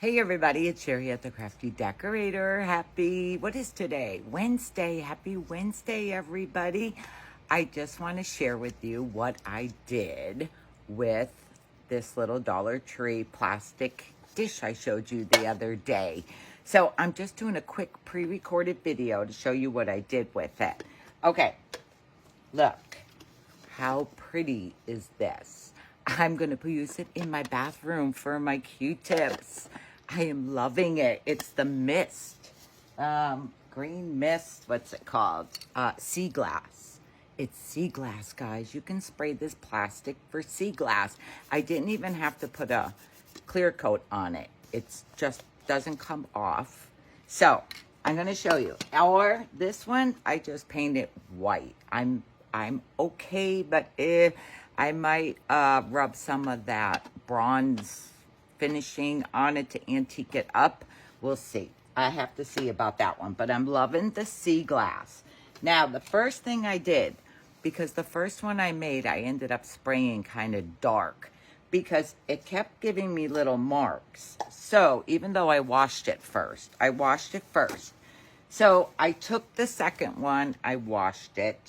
Hey everybody, it's Sherry at the Crafty Decorator. What is today? Wednesday. Happy Wednesday, everybody. I just want to share with you what I did with this little Dollar Tree plastic dish I showed you the other day. So I'm just doing a quick pre-recorded video to show you what I did with it. Okay, look. How pretty is this? I'm going to use it in my bathroom for my Q-tips. I am loving it. It's the mist. Green mist. What's it called? Sea glass. It's sea glass, guys. You can spray this plastic for sea glass. I didn't even have to put a clear coat on it. It just doesn't come off. So I'm going to show you. Or this one, I just painted white. I'm okay, but I might rub some of that bronze finishing on it to antique it up. We'll see. I have to see about that one, but I'm loving the sea glass. Now, the first thing I did, because the first one I made, I ended up spraying kind of dark because it kept giving me little marks. So even though I washed it first. So I took the second one, I washed it,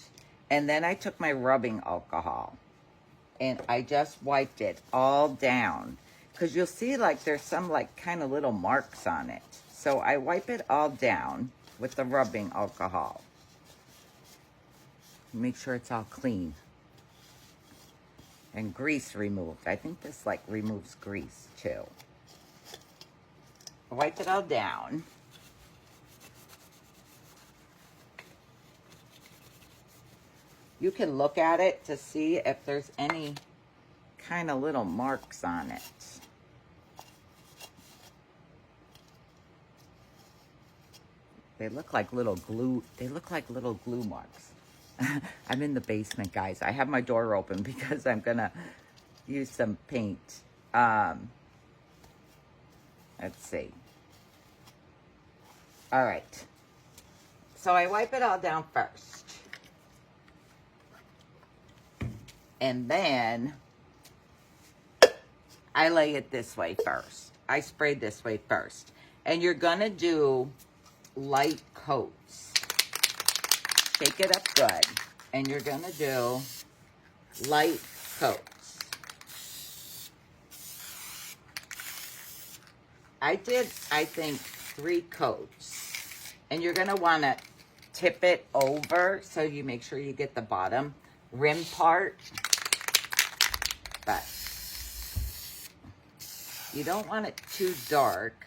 and then I took my rubbing alcohol and I just wiped it all down. Because you'll see like there's some like kind of little marks on it. So I wipe it all down with the rubbing alcohol. Make sure it's all clean. And grease removed. I think this like removes grease too. Wipe it all down. You can look at it to see if there's any kind of little marks on it. They look like little glue. They look like little glue marks. I'm in the basement, guys. I have my door open because I'm gonna use some paint. Let's see. All right. So I wipe it all down first. And then I lay it this way first. I sprayed this way first. And you're gonna do light coats. Shake it up good. And you're gonna do light coats. I did, I think, 3 coats. And you're gonna wanna tip it over so you make sure you get the bottom rim part. But you don't want it too dark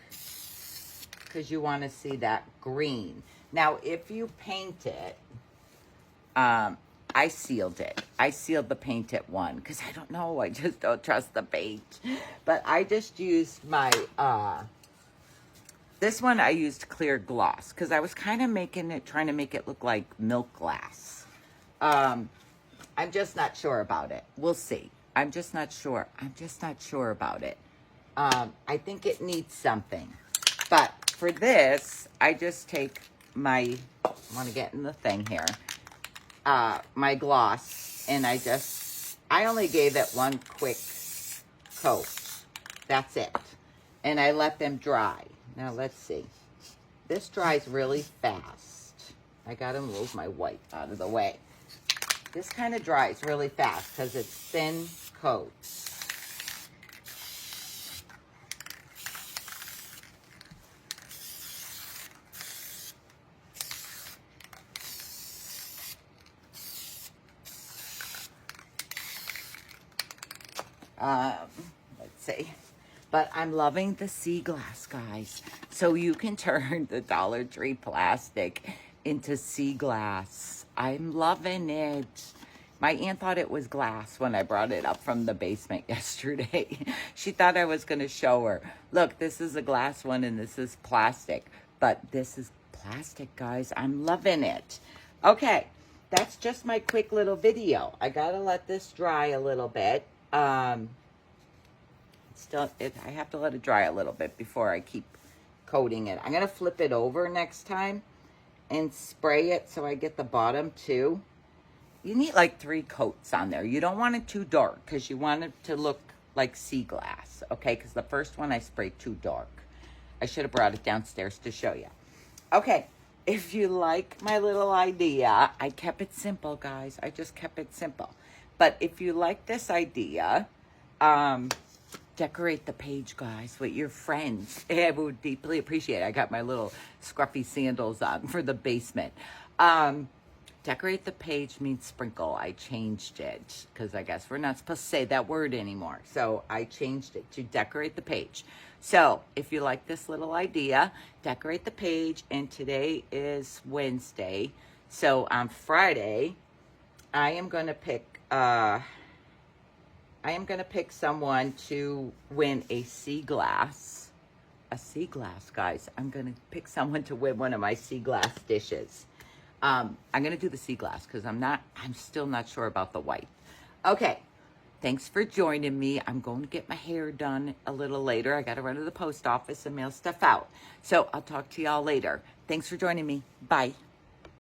because you want to see that green. Now, if you paint it, I sealed it. I sealed the paint at one because I don't know. I just don't trust the paint. But I just used my, this one I used clear gloss because I was kind of trying to make it look like milk glass. I'm just not sure about it. We'll see. I'm just not sure about it. I think it needs something. But for this, I just take my, I want to get in the thing here, my gloss, and I only gave it one quick coat. That's it. And I let them dry. Now, let's see. This dries really fast. I got to move my white out of the way. This kind of dries really fast because it's thin coats. Let's see. But I'm loving the sea glass, guys. So you can turn the Dollar Tree plastic into sea glass. I'm loving it. My aunt thought it was glass when I brought it up from the basement yesterday. She thought I was going to show her. Look, this is a glass one and this is plastic. But this is plastic, guys. I'm loving it. Okay, that's just my quick little video. I got to let this dry a little bit. I have to let it dry a little bit before I keep coating it. I'm going to flip it over next time and spray it so I get the bottom too. You need like 3 coats on there. You don't want it too dark because you want it to look like sea glass, okay? Because the first one I sprayed too dark. I should have brought it downstairs to show you. Okay, if you like my little idea, I kept it simple, guys. I just kept it simple. But if you like this idea, decorate the page, guys, with your friends. I would deeply appreciate it. I got my little scruffy sandals on for the basement. Decorate the page means sprinkle. I changed it because I guess we're not supposed to say that word anymore. So I changed it to decorate the page. So if you like this little idea, decorate the page. And today is Wednesday. So on Friday, I am going to pick someone to win a sea glass. A sea glass, guys. I'm going to pick someone to win one of my sea glass dishes. I'm going to do the sea glass because I'm still not sure about the white. Okay. Thanks for joining me. I'm going to get my hair done a little later. I got to run to the post office and mail stuff out. So I'll talk to y'all later. Thanks for joining me. Bye.